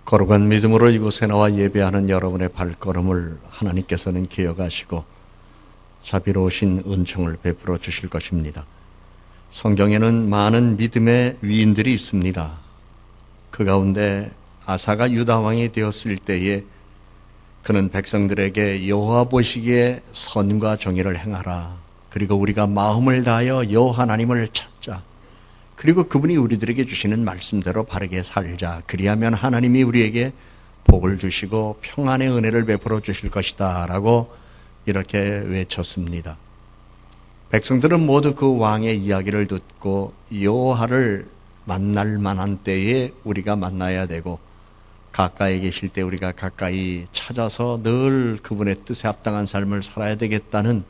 거룩한 믿음으로 이곳에 나와 예배하는 여러분의 발걸음을 하나님께서는 기억하시고 자비로우신 은총을 베풀어 주실 것입니다. 성경에는 많은 믿음의 위인들이 있습니다. 그 가운데 아사가 유다 왕이 되었을 때에 그는 백성들에게 여호와 보시기에 선과 정의를 행하라. 그리고 우리가 마음을 다하여 여호와 하나님을 찾자. 그리고 그분이 우리들에게 주시는 말씀대로 바르게 살자. 그리하면 하나님이 우리에게 복을 주시고 평안의 은혜를 베풀어 주실 것이다 라고 이렇게 외쳤습니다. 백성들은 모두 그 왕의 이야기를 듣고 여호와를 만날 만한 때에 우리가 만나야 되고 가까이 계실 때 우리가 가까이 찾아서 늘 그분의 뜻에 합당한 삶을 살아야 되겠다는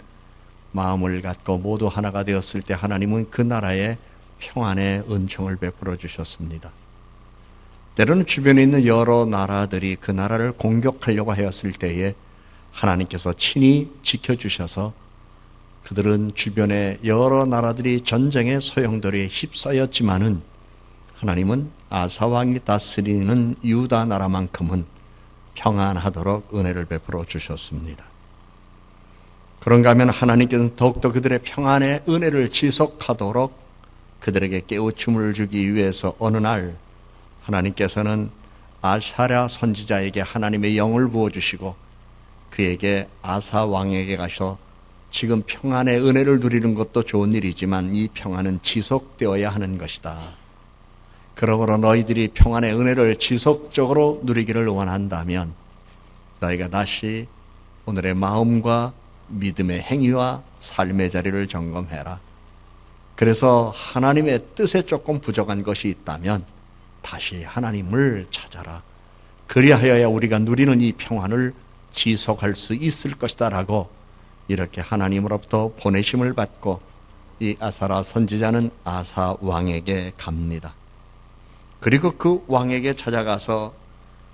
마음을 갖고 모두 하나가 되었을 때 하나님은 그 나라에 평안의 은총을 베풀어 주셨습니다. 때로는 주변에 있는 여러 나라들이 그 나라를 공격하려고 하였을 때에 하나님께서 친히 지켜주셔서 그들은 주변에 여러 나라들이 전쟁의 소용돌이에 휩싸였지만은 하나님은 아사왕이 다스리는 유다 나라만큼은 평안하도록 은혜를 베풀어 주셨습니다. 그런가 하면 하나님께서는 더욱더 그들의 평안의 은혜를 지속하도록 그들에게 깨우침을 주기 위해서 어느 날 하나님께서는 아사랴 선지자에게 하나님의 영을 부어주시고 그에게 아사 왕에게 가서 지금 평안의 은혜를 누리는 것도 좋은 일이지만 이 평안은 지속되어야 하는 것이다. 그러므로 너희들이 평안의 은혜를 지속적으로 누리기를 원한다면 너희가 다시 오늘의 마음과 믿음의 행위와 삶의 자리를 점검해라. 그래서 하나님의 뜻에 조금 부족한 것이 있다면 다시 하나님을 찾아라. 그리하여야 우리가 누리는 이 평안을 지속할 수 있을 것이다 라고 이렇게 하나님으로부터 보내심을 받고 이 아사랴 선지자는 아사 왕에게 갑니다. 그리고 그 왕에게 찾아가서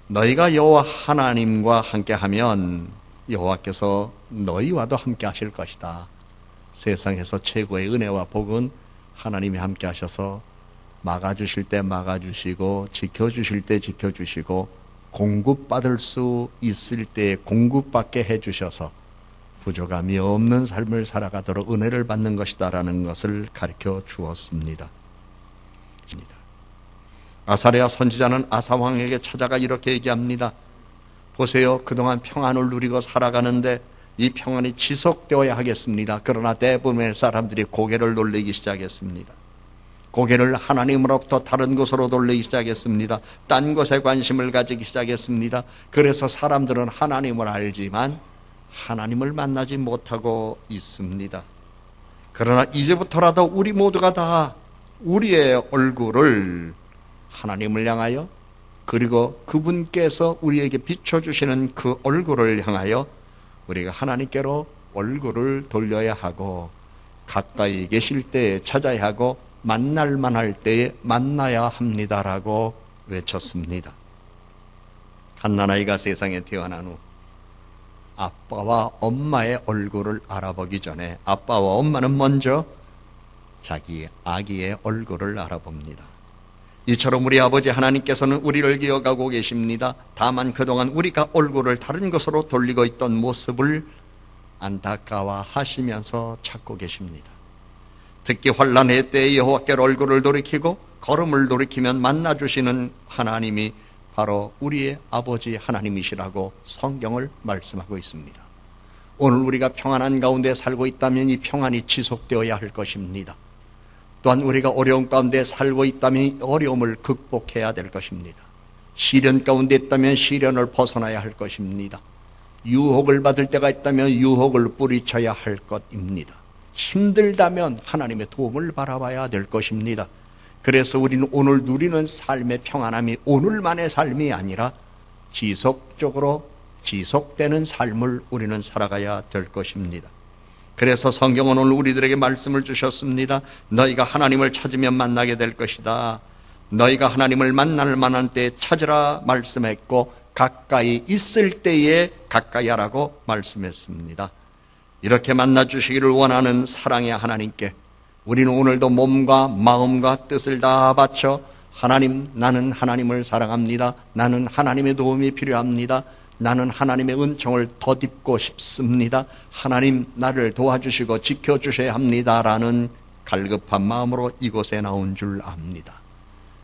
너희가 여호와 하나님과 함께하면 여호와께서 너희와도 함께 하실 것이다. 세상에서 최고의 은혜와 복은 하나님이 함께 하셔서 막아주실 때 막아주시고 지켜주실 때 지켜주시고 공급받을 수 있을 때 공급받게 해주셔서 부족함이 없는 삶을 살아가도록 은혜를 받는 것이다 라는 것을 가르쳐 주었습니다. 아사랴 선지자는 아사왕에게 찾아가 이렇게 얘기합니다. 보세요. 그동안 평안을 누리고 살아가는데 이 평안이 지속되어야 하겠습니다. 그러나 대부분의 사람들이 고개를 돌리기 시작했습니다. 고개를 하나님으로부터 다른 곳으로 돌리기 시작했습니다. 딴 것에 관심을 가지기 시작했습니다. 그래서 사람들은 하나님을 알지만 하나님을 만나지 못하고 있습니다. 그러나 이제부터라도 우리 모두가 다 우리의 얼굴을 하나님을 향하여 그리고 그분께서 우리에게 비춰주시는 그 얼굴을 향하여 우리가 하나님께로 얼굴을 돌려야 하고 가까이 계실 때에 찾아야 하고 만날 만할 때에 만나야 합니다라고 외쳤습니다. 갓난아이가 세상에 태어난 후 아빠와 엄마의 얼굴을 알아보기 전에 아빠와 엄마는 먼저 자기 아기의 얼굴을 알아봅니다. 이처럼 우리 아버지 하나님께서는 우리를 기억하고 계십니다. 다만 그동안 우리가 얼굴을 다른 것으로 돌리고 있던 모습을 안타까워하시면서 찾고 계십니다. 특히 환난의 때에 여호와께로 얼굴을 돌이키고 걸음을 돌이키면 만나주시는 하나님이 바로 우리의 아버지 하나님이시라고 성경을 말씀하고 있습니다. 오늘 우리가 평안한 가운데 살고 있다면 이 평안이 지속되어야 할 것입니다. 또한 우리가 어려움 가운데 살고 있다면 어려움을 극복해야 될 것입니다. 시련 가운데 있다면 시련을 벗어나야 할 것입니다. 유혹을 받을 때가 있다면 유혹을 뿌리쳐야 할 것입니다. 힘들다면 하나님의 도움을 바라봐야 될 것입니다. 그래서 우리는 오늘 누리는 삶의 평안함이 오늘만의 삶이 아니라 지속적으로 지속되는 삶을 우리는 살아가야 될 것입니다. 그래서 성경은 오늘 우리들에게 말씀을 주셨습니다. 너희가 하나님을 찾으면 만나게 될 것이다. 너희가 하나님을 만날 만한 때에 찾으라 말씀했고 가까이 있을 때에 가까이 하라고 말씀했습니다. 이렇게 만나주시기를 원하는 사랑의 하나님께 우리는 오늘도 몸과 마음과 뜻을 다 바쳐 하나님, 나는 하나님을 사랑합니다. 나는 하나님의 도움이 필요합니다. 나는 하나님의 은총을 덧입고 싶습니다. 하나님, 나를 도와주시고 지켜주셔야 합니다라는 갈급한 마음으로 이곳에 나온 줄 압니다.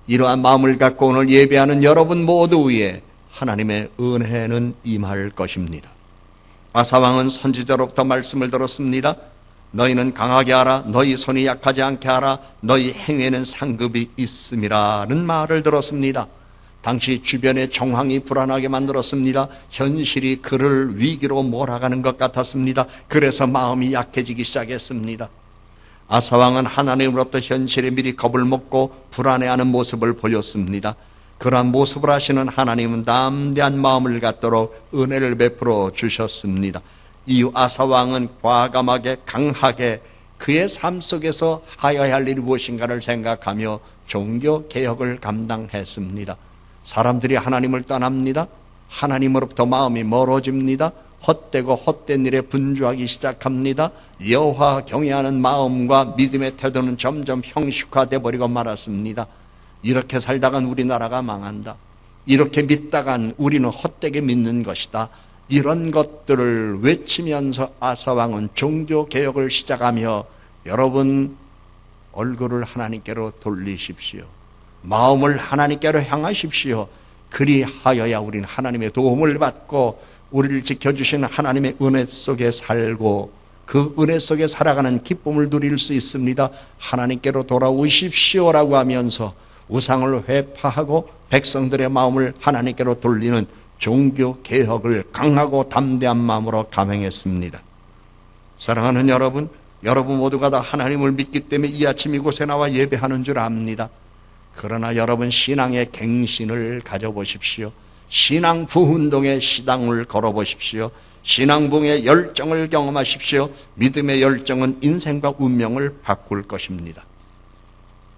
이러한 마음을 갖고 오늘 예배하는 여러분 모두 위에 하나님의 은혜는 임할 것입니다. 아사왕은 선지자로부터 말씀을 들었습니다. 너희는 강하게 하라. 너희 손이 약하지 않게 하라. 너희 행위에는 상급이 있음이라는 말을 들었습니다. 당시 주변의 정황이 불안하게 만들었습니다. 현실이 그를 위기로 몰아가는 것 같았습니다. 그래서 마음이 약해지기 시작했습니다. 아사왕은 하나님으로부터 현실에 미리 겁을 먹고 불안해하는 모습을 보였습니다. 그러한 모습을 하시는 하나님은 담대한 마음을 갖도록 은혜를 베풀어 주셨습니다. 이후 아사왕은 과감하게 강하게 그의 삶 속에서 하여야 할 일이 무엇인가를 생각하며 종교개혁을 감당했습니다. 사람들이 하나님을 떠납니다. 하나님으로부터 마음이 멀어집니다. 헛되고 헛된 일에 분주하기 시작합니다. 여호와 경외하는 마음과 믿음의 태도는 점점 형식화되어 버리고 말았습니다. 이렇게 살다간 우리나라가 망한다. 이렇게 믿다간 우리는 헛되게 믿는 것이다. 이런 것들을 외치면서 아사왕은 종교개혁을 시작하며, 여러분 얼굴을 하나님께로 돌리십시오. 마음을 하나님께로 향하십시오. 그리하여야 우리는 하나님의 도움을 받고 우리를 지켜주시는 하나님의 은혜 속에 살고 그 은혜 속에 살아가는 기쁨을 누릴 수 있습니다. 하나님께로 돌아오십시오라고 하면서 우상을 회파하고 백성들의 마음을 하나님께로 돌리는 종교개혁을 강하고 담대한 마음으로 감행했습니다. 사랑하는 여러분, 여러분 모두가 다 하나님을 믿기 때문에 이 아침 이곳에 나와 예배하는 줄 압니다. 그러나 여러분 신앙의 갱신을 가져보십시오. 신앙 부운동의 시당을 걸어보십시오. 신앙 부흥의 열정을 경험하십시오. 믿음의 열정은 인생과 운명을 바꿀 것입니다.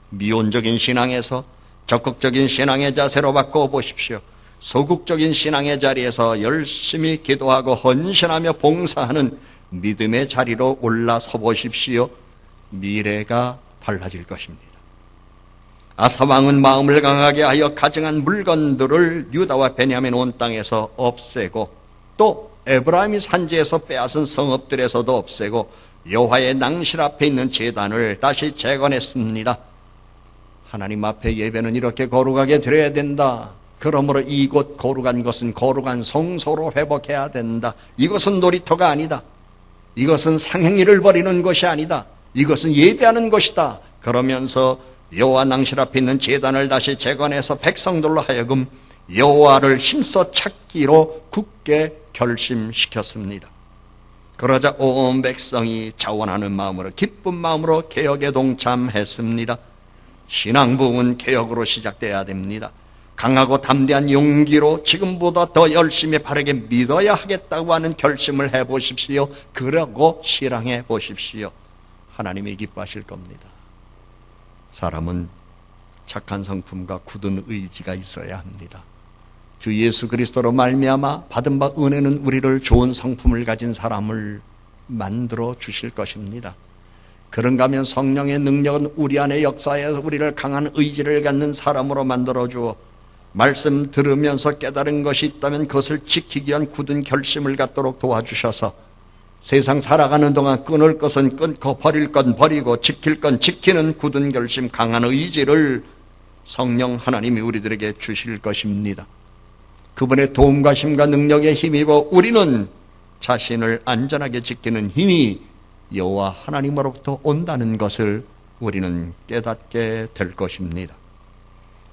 미온적인 신앙에서 적극적인 신앙의 자세로 바꿔보십시오. 소극적인 신앙의 자리에서 열심히 기도하고 헌신하며 봉사하는 믿음의 자리로 올라서 보십시오. 미래가 달라질 것입니다. 아사왕은 마음을 강하게 하여 가증한 물건들을 유다와 베냐민 온 땅에서 없애고, 또 에브라임이 산지에서 빼앗은 성읍들에서도 없애고 여호와의 낭실 앞에 있는 제단을 다시 재건했습니다. 하나님 앞에 예배는 이렇게 거룩하게 드려야 된다. 그러므로 이곳 거룩한 것은 거룩한 성소로 회복해야 된다. 이것은 놀이터가 아니다. 이것은 상행위를 벌이는 것이 아니다. 이것은 예배하는 것이다. 그러면서 여호와 낭실 앞에 있는 제단을 다시 재건해서 백성들로 하여금 여호와를 힘써 찾기로 굳게 결심시켰습니다. 그러자 온 백성이 자원하는 마음으로, 기쁜 마음으로 개혁에 동참했습니다. 신앙 부흥은 개혁으로 시작돼야 됩니다. 강하고 담대한 용기로 지금보다 더 열심히 바르게 믿어야 하겠다고 하는 결심을 해보십시오. 그러고 실행해 보십시오. 하나님이 기뻐하실 겁니다. 사람은 착한 성품과 굳은 의지가 있어야 합니다. 주 예수 그리스도로 말미암아 받은 바 은혜는 우리를 좋은 성품을 가진 사람을 만들어 주실 것입니다. 그런가 하면 성령의 능력은 우리 안에 역사해서 우리를 강한 의지를 갖는 사람으로 만들어 주어 말씀 들으면서 깨달은 것이 있다면 그것을 지키기 위한 굳은 결심을 갖도록 도와주셔서 세상 살아가는 동안 끊을 것은 끊고 버릴 건 버리고 지킬 건 지키는 굳은 결심, 강한 의지를 성령 하나님이 우리들에게 주실 것입니다. 그분의 도움과 힘과 능력에 힘입어 우리는 자신을 안전하게 지키는 힘이 여호와 하나님으로부터 온다는 것을 우리는 깨닫게 될 것입니다.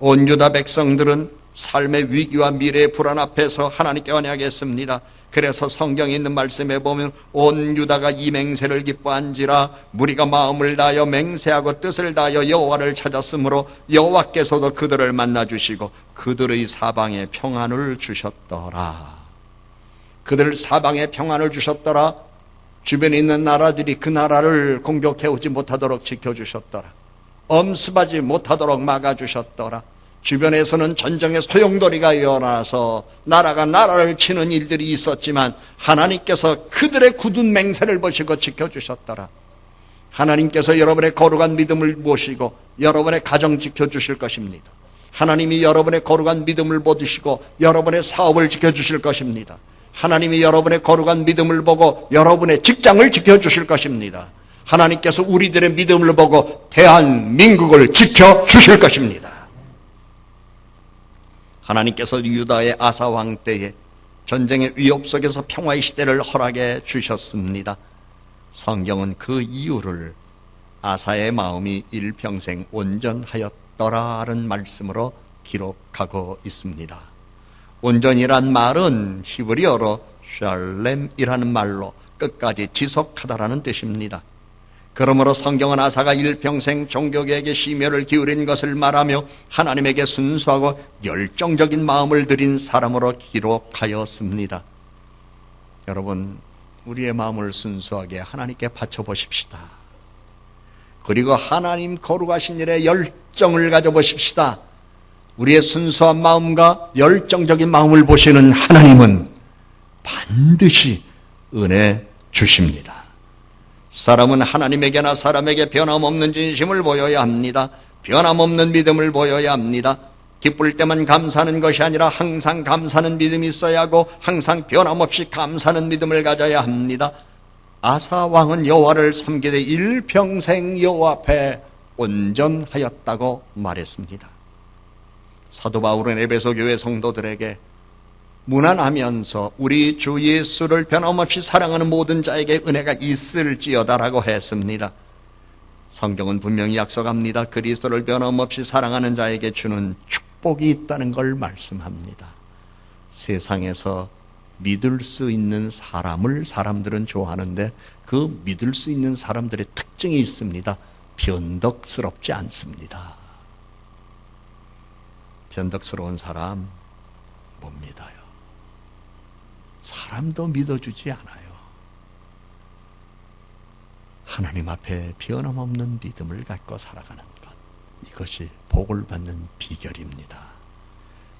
온 유다 백성들은 삶의 위기와 미래의 불안 앞에서 하나님께 언약했습니다. 그래서 성경에 있는 말씀에 보면 온 유다가 이 맹세를 기뻐한지라 무리가 마음을 다하여 맹세하고 뜻을 다하여 여호와를 찾았으므로 여호와께서도 그들을 만나주시고 그들의 사방에 평안을 주셨더라. 그들 사방에 평안을 주셨더라. 주변에 있는 나라들이 그 나라를 공격해오지 못하도록 지켜주셨더라. 엄습하지 못하도록 막아주셨더라. 주변에서는 전쟁의 소용돌이가 일어나서 나라가 나라를 치는 일들이 있었지만 하나님께서 그들의 굳은 맹세를 보시고 지켜주셨더라. 하나님께서 여러분의 거룩한 믿음을 보시고 여러분의 가정 지켜주실 것입니다. 하나님이 여러분의 거룩한 믿음을 보시고 여러분의 사업을 지켜주실 것입니다. 하나님이 여러분의 거룩한 믿음을 보고 여러분의 직장을 지켜주실 것입니다. 하나님께서 우리들의 믿음을 보고 대한민국을 지켜주실 것입니다. 하나님께서 유다의 아사 왕 때에 전쟁의 위협 속에서 평화의 시대를 허락해 주셨습니다. 성경은 그 이유를 아사의 마음이 일평생 온전하였더라는 말씀으로 기록하고 있습니다. 온전이란 말은 히브리어로 샬렘이라는 말로 끝까지 지속하다라는 뜻입니다. 그러므로 성경은 아사가 일평생 종교개혁의 심혈을 기울인 것을 말하며 하나님에게 순수하고 열정적인 마음을 들인 사람으로 기록하였습니다. 여러분, 우리의 마음을 순수하게 하나님께 바쳐보십시다. 그리고 하나님 거룩하신 일에 열정을 가져보십시다. 우리의 순수한 마음과 열정적인 마음을 보시는 하나님은 반드시 은혜 주십니다. 사람은 하나님에게나 사람에게 변함없는 진심을 보여야 합니다. 변함없는 믿음을 보여야 합니다. 기쁠 때만 감사하는 것이 아니라 항상 감사하는 믿음이 있어야 하고 항상 변함없이 감사하는 믿음을 가져야 합니다. 아사 왕은 여호와를 섬기되 일평생 여호와 앞에 온전하였다고 말했습니다. 사도 바울은 에베소 교회 성도들에게 무난하면서 우리 주 예수를 변함없이 사랑하는 모든 자에게 은혜가 있을지어다라고 했습니다. 성경은 분명히 약속합니다. 그리스도를 변함없이 사랑하는 자에게 주는 축복이 있다는 걸 말씀합니다. 세상에서 믿을 수 있는 사람을 사람들은 좋아하는데 그 믿을 수 있는 사람들의 특징이 있습니다. 변덕스럽지 않습니다. 변덕스러운 사람 못 믿어요. 사람도 믿어주지 않아요. 하나님 앞에 변함없는 믿음을 갖고 살아가는 것, 이것이 복을 받는 비결입니다.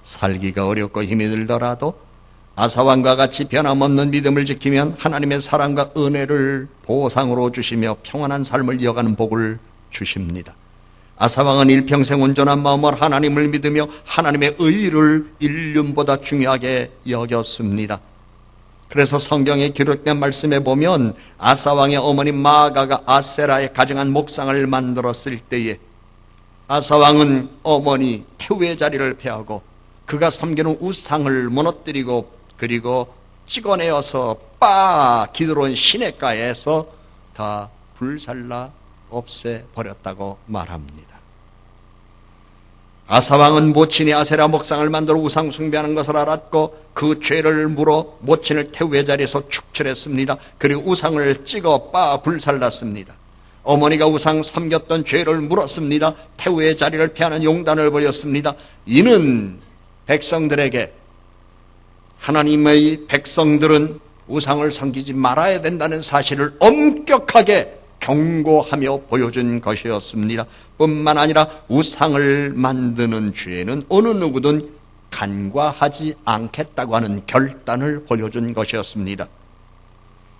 살기가 어렵고 힘이 들더라도 아사왕과 같이 변함없는 믿음을 지키면 하나님의 사랑과 은혜를 보상으로 주시며 평안한 삶을 이어가는 복을 주십니다. 아사왕은 일평생 온전한 마음으로 하나님을 믿으며 하나님의 의를 인륜보다 중요하게 여겼습니다. 그래서 성경에 기록된 말씀에 보면 아사왕의 어머니 마아가가 아세라의 가정한 목상을 만들었을 때에 아사왕은 어머니 태우의 자리를 폐하고 그가 섬기는 우상을 무너뜨리고 그리고 찍어내어서 기드론 시냇가에서 다 불살라 없애버렸다고 말합니다. 아사왕은 모친이 아세라 목상을 만들어 우상 숭배하는 것을 알았고 그 죄를 물어 모친을 태우의 자리에서 축출했습니다. 그리고 우상을 찍어 불살랐습니다. 어머니가 우상 섬겼던 죄를 물었습니다. 태우의 자리를 피하는 용단을 보였습니다. 이는 백성들에게 하나님의 백성들은 우상을 섬기지 말아야 된다는 사실을 엄격하게 경고하며 보여준 것이었습니다. 뿐만 아니라 우상을 만드는 죄는 어느 누구든 간과하지 않겠다고 하는 결단을 보여준 것이었습니다.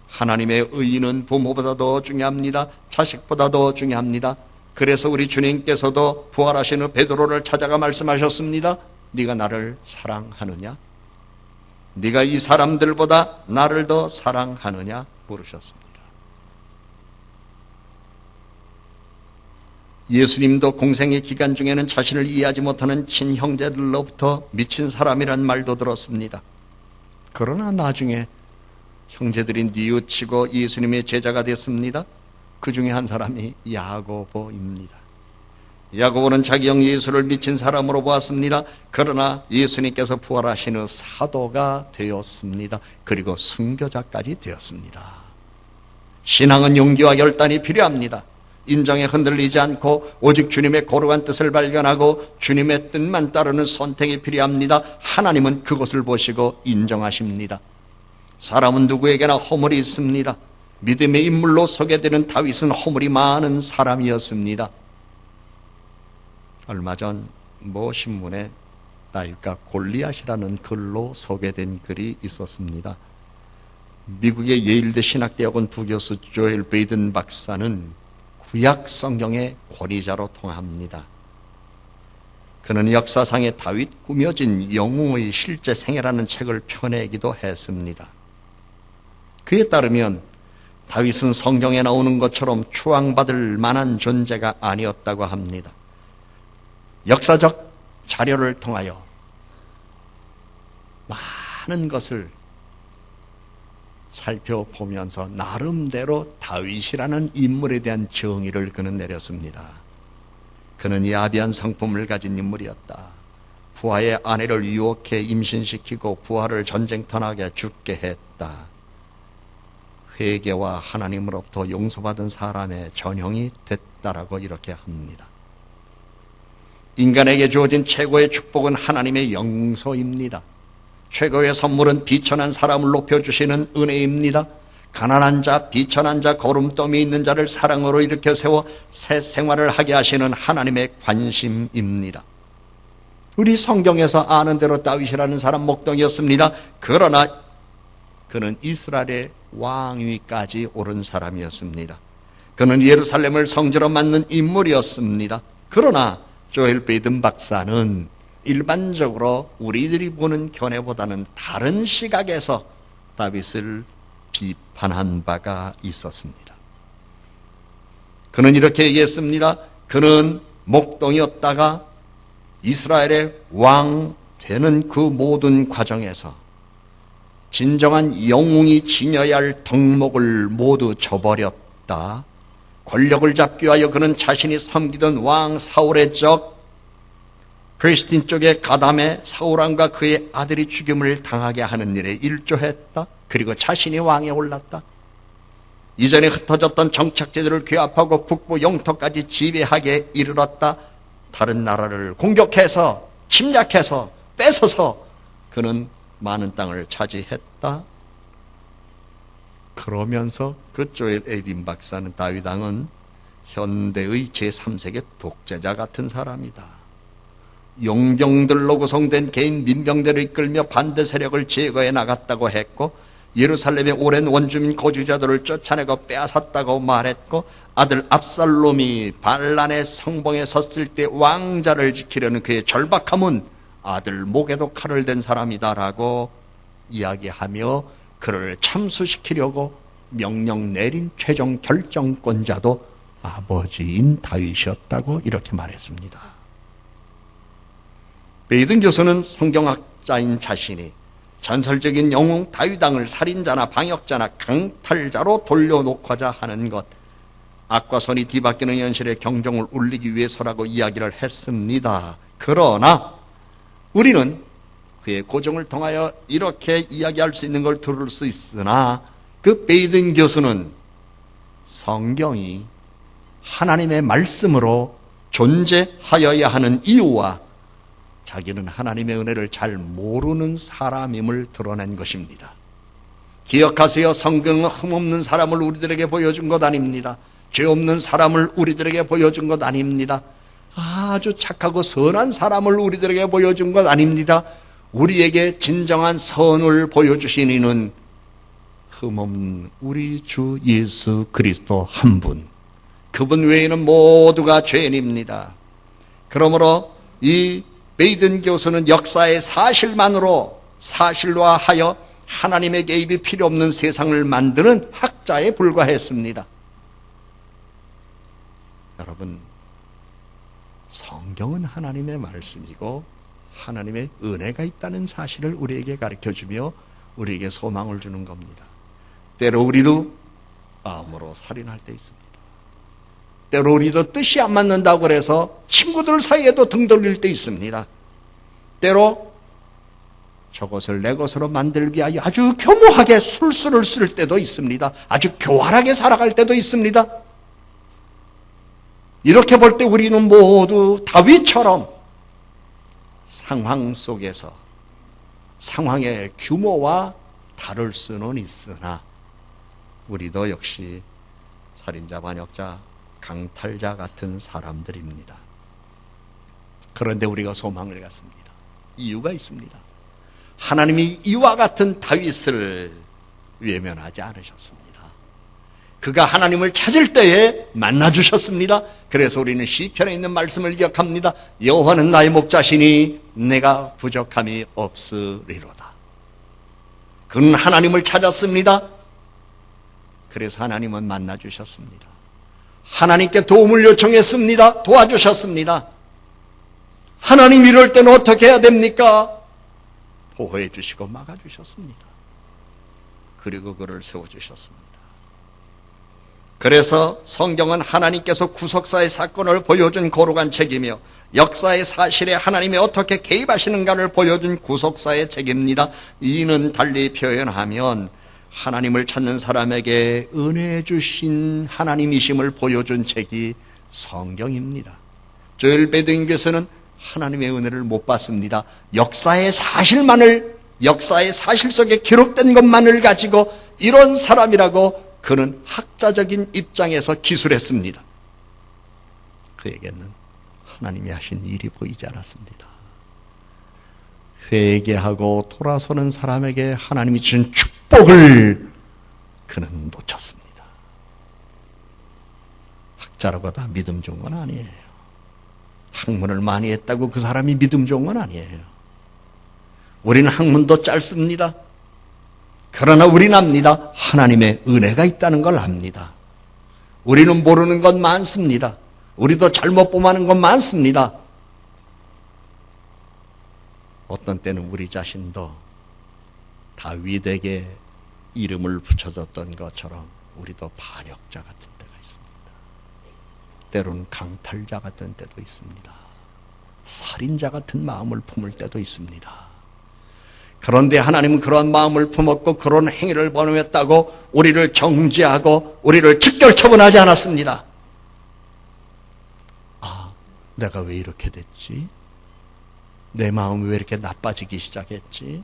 하나님의 의는 부모보다 더 중요합니다. 자식보다 더 중요합니다. 그래서 우리 주님께서도 부활하신 베드로를 찾아가 말씀하셨습니다. 네가 나를 사랑하느냐? 네가 이 사람들보다 나를 더 사랑하느냐? 물으셨습니다. 예수님도 공생의 기간 중에는 자신을 이해하지 못하는 친형제들로부터 미친 사람이란 말도 들었습니다. 그러나 나중에 형제들이 뉘우치고 예수님의 제자가 됐습니다. 그 중에 한 사람이 야고보입니다. 야고보는 자기 형 예수를 미친 사람으로 보았습니다. 그러나 예수님께서 부활하신 후 사도가 되었습니다. 그리고 순교자까지 되었습니다. 신앙은 용기와 결단이 필요합니다. 인정에 흔들리지 않고 오직 주님의 거룩한 뜻을 발견하고 주님의 뜻만 따르는 선택이 필요합니다. 하나님은 그것을 보시고 인정하십니다. 사람은 누구에게나 허물이 있습니다. 믿음의 인물로 소개되는 다윗은 허물이 많은 사람이었습니다. 얼마 전 모 신문에 다윗과 골리앗이라는 글로 소개된 글이 있었습니다. 미국의 예일대 신학대학원 부교수 조엘 베이든 박사는 구약 성경의 권위자로 통합니다. 그는 역사상의 다윗 꾸며진 영웅의 실제 생애라는 책을 펴내기도 했습니다. 그에 따르면 다윗은 성경에 나오는 것처럼 추앙받을 만한 존재가 아니었다고 합니다. 역사적 자료를 통하여 많은 것을 살펴보면서 나름대로 다윗이라는 인물에 대한 정의를 그는 내렸습니다. 그는 야비한 성품을 가진 인물이었다. 부하의 아내를 유혹해 임신시키고 부하를 전쟁터나게 죽게 했다. 회개와 하나님으로부터 용서받은 사람의 전형이 됐다라고 이렇게 합니다. 인간에게 주어진 최고의 축복은 하나님의 용서입니다. 최고의 선물은 비천한 사람을 높여주시는 은혜입니다. 가난한 자, 비천한 자, 거름더미 있는 자를 사랑으로 일으켜 세워 새 생활을 하게 하시는 하나님의 관심입니다. 우리 성경에서 아는 대로 다윗이라는 사람 목동이었습니다. 그러나 그는 이스라엘의 왕위까지 오른 사람이었습니다. 그는 예루살렘을 성지로 만든 인물이었습니다. 그러나 조엘 베이든 박사는 일반적으로 우리들이 보는 견해보다는 다른 시각에서 다윗을 비판한 바가 있었습니다. 그는 이렇게 얘기했습니다. 그는 목동이었다가 이스라엘의 왕 되는 그 모든 과정에서 진정한 영웅이 지녀야 할 덕목을 모두 저버렸다. 권력을 잡기 위하여 그는 자신이 섬기던 왕 사울의 적 프리스틴 쪽의 가담에 사울왕과 그의 아들이 죽임을 당하게 하는 일에 일조했다. 그리고 자신이 왕에 올랐다. 이전에 흩어졌던 정착제들을 괴압하고 북부 영토까지 지배하게 이르렀다. 다른 나라를 공격해서 침략해서 뺏어서 그는 많은 땅을 차지했다. 그러면서 그 조엘 에딘 박사는 다윗 왕은 현대의 제3세계 독재자 같은 사람이다. 용병들로 구성된 개인 민병대를 이끌며 반대 세력을 제거해 나갔다고 했고 예루살렘의 오랜 원주민 거주자들을 쫓아내고 빼앗았다고 말했고 아들 압살롬이 반란의 성봉에 섰을 때 왕자를 지키려는 그의 절박함은 아들 목에도 칼을 댄 사람이다라고 이야기하며 그를 참수시키려고 명령 내린 최종 결정권자도 아버지인 다윗이었다고 이렇게 말했습니다. 베이든 교수는 성경학자인 자신이 전설적인 영웅 다윗 왕을 살인자나 방역자나 강탈자로 돌려놓고자 하는 것, 악과 선이 뒤바뀌는 현실에 경종을 울리기 위해서라고 이야기를 했습니다. 그러나 우리는 그의 고정을 통하여 이렇게 이야기할 수 있는 걸 들을 수 있으나 그 베이든 교수는 성경이 하나님의 말씀으로 존재하여야 하는 이유와 자기는 하나님의 은혜를 잘 모르는 사람임을 드러낸 것입니다. 기억하세요. 성경은 흠없는 사람을 우리들에게 보여준 것 아닙니다. 죄 없는 사람을 우리들에게 보여준 것 아닙니다. 아주 착하고 선한 사람을 우리들에게 보여준 것 아닙니다. 우리에게 진정한 선을 보여주신 이는 흠없는 우리 주 예수 그리스도 한 분, 그분 외에는 모두가 죄인입니다. 그러므로 이 베이든 교수는 역사의 사실만으로 사실화하여 하나님의 개입이 필요 없는 세상을 만드는 학자에 불과했습니다. 여러분, 성경은 하나님의 말씀이고 하나님의 은혜가 있다는 사실을 우리에게 가르쳐주며 우리에게 소망을 주는 겁니다. 때로 우리도 마음으로 살인할 때 있습니다. 때로 우리도 뜻이 안 맞는다고 해서 친구들 사이에도 등 돌릴 때 있습니다. 때로 저것을 내 것으로 만들기 위하여 아주 교묘하게 술수를 쓸 때도 있습니다. 아주 교활하게 살아갈 때도 있습니다. 이렇게 볼 때 우리는 모두 다윗처럼 상황 속에서 상황의 규모와 다를 수는 있으나 우리도 역시 살인자, 반역자, 강탈자 같은 사람들입니다. 그런데 우리가 소망을 갖습니다. 이유가 있습니다. 하나님이 이와 같은 다윗을 외면하지 않으셨습니다. 그가 하나님을 찾을 때에 만나 주셨습니다. 그래서 우리는 시편에 있는 말씀을 기억합니다. 여호와는 나의 목자시니 내가 부족함이 없으리로다. 그는 하나님을 찾았습니다. 그래서 하나님은 만나 주셨습니다. 하나님께 도움을 요청했습니다. 도와주셨습니다. 하나님 이럴 때는 어떻게 해야 됩니까? 보호해 주시고 막아 주셨습니다. 그리고 그를 세워 주셨습니다. 그래서 성경은 하나님께서 구속사의 사건을 보여준 거룩한 책이며 역사의 사실에 하나님이 어떻게 개입하시는가를 보여준 구속사의 책입니다. 이는 달리 표현하면 하나님을 찾는 사람에게 은혜 주신 하나님이심을 보여준 책이 성경입니다. 조엘 배드윙교에서는 하나님의 은혜를 못 받습니다. 역사의 사실만을, 역사의 사실 속에 기록된 것만을 가지고 이런 사람이라고 그는 학자적인 입장에서 기술했습니다. 그에게는 하나님이 하신 일이 보이지 않았습니다. 회개하고 돌아서는 사람에게 하나님이 주신 축복을 그는 놓쳤습니다. 학자라고 다 믿음 좋은 건 아니에요. 학문을 많이 했다고 그 사람이 믿음 좋은 건 아니에요. 우리는 학문도 짧습니다. 그러나 우리는 압니다. 하나님의 은혜가 있다는 걸 압니다. 우리는 모르는 건 많습니다. 우리도 잘못 범하는 건 많습니다. 어떤 때는 우리 자신도 다윗에게 이름을 붙여줬던 것처럼 우리도 반역자 같은 때가 있습니다. 때로는 강탈자 같은 때도 있습니다. 살인자 같은 마음을 품을 때도 있습니다. 그런데 하나님은 그런 마음을 품었고 그런 행위를 범했다고 우리를 정죄하고 우리를 즉결 처분하지 않았습니다. 아, 내가 왜 이렇게 됐지? 내 마음이 왜 이렇게 나빠지기 시작했지?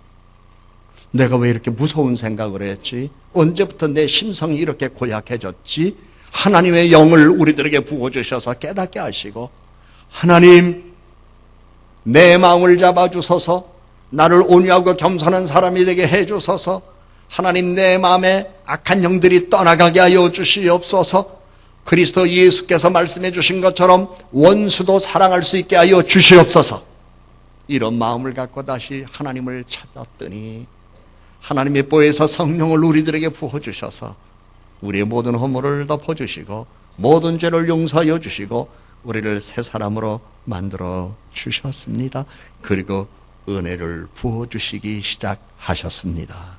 내가 왜 이렇게 무서운 생각을 했지? 언제부터 내 심성이 이렇게 고약해졌지? 하나님의 영을 우리들에게 부어주셔서 깨닫게 하시고, 하나님 내 마음을 잡아주소서, 나를 온유하고 겸손한 사람이 되게 해주소서, 하나님 내 마음에 악한 영들이 떠나가게 하여 주시옵소서, 그리스도 예수께서 말씀해 주신 것처럼 원수도 사랑할 수 있게 하여 주시옵소서. 이런 마음을 갖고 다시 하나님을 찾았더니 하나님의 보혜사 성령을 우리들에게 부어주셔서 우리의 모든 허물을 덮어주시고 모든 죄를 용서하여 주시고 우리를 새 사람으로 만들어 주셨습니다. 그리고 은혜를 부어주시기 시작하셨습니다.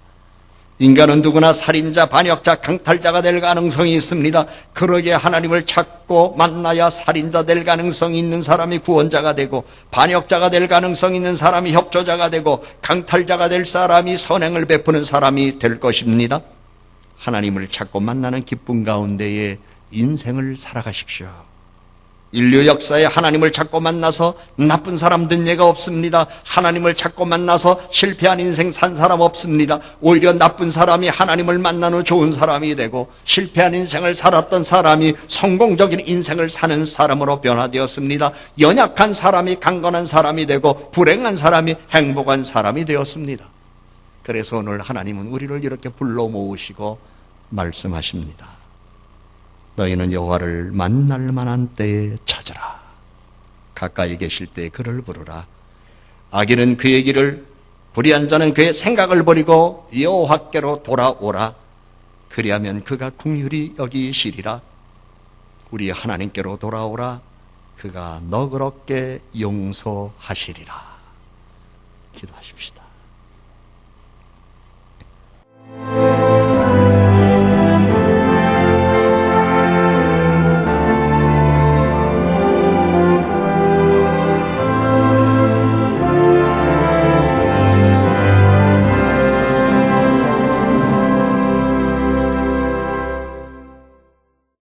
인간은 누구나 살인자, 반역자, 강탈자가 될 가능성이 있습니다. 그러기에 하나님을 찾고 만나야 살인자 될 가능성이 있는 사람이 구원자가 되고, 반역자가 될 가능성이 있는 사람이 협조자가 되고, 강탈자가 될 사람이 선행을 베푸는 사람이 될 것입니다. 하나님을 찾고 만나는 기쁨 가운데에 인생을 살아가십시오. 인류 역사에 하나님을 찾고 만나서 나쁜 사람 된 예가 없습니다. 하나님을 찾고 만나서 실패한 인생 산 사람 없습니다. 오히려 나쁜 사람이 하나님을 만난 후 좋은 사람이 되고, 실패한 인생을 살았던 사람이 성공적인 인생을 사는 사람으로 변화되었습니다. 연약한 사람이 강건한 사람이 되고, 불행한 사람이 행복한 사람이 되었습니다. 그래서 오늘 하나님은 우리를 이렇게 불러 모으시고 말씀하십니다. 너희는 여호와를 만날 만한 때에 찾으라. 가까이 계실 때에 그를 부르라. 악인은 그의 길을, 불의한 자는 그의 생각을 버리고 여호와께로 돌아오라. 그리하면 그가 긍휼히 여기시리라. 우리 하나님께로 돌아오라. 그가 너그럽게 용서하시리라. 기도하십시다.